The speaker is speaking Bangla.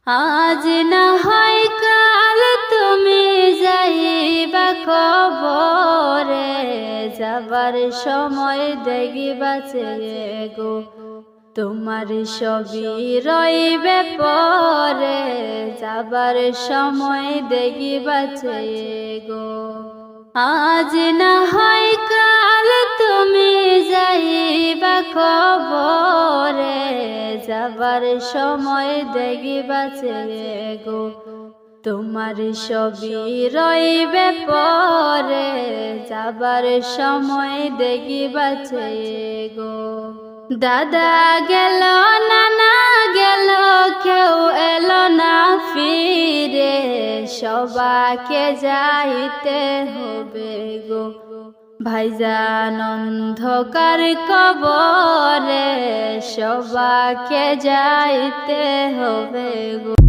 আজ না হয় কাল তুমি যাইবা কবরে, যাবার সময় দেখিবাছে গো তোমার সবই রইবে পরে, যাবার সময় দেখিবাছে গো। আজ না হয় কাল তুমি যাইবা কবরে, যাবার সময় দেখিবাছে গো তোমার সবই রইবে পরে, যাবার সময় দেখিবাছে গো। দাদা গেল নানা গেল কেউ এলো না ফিরে, সবাকে যাইতে হবে গো ভাইজান অন্ধকার কবরে, সবাকে যাইতে হবে গো।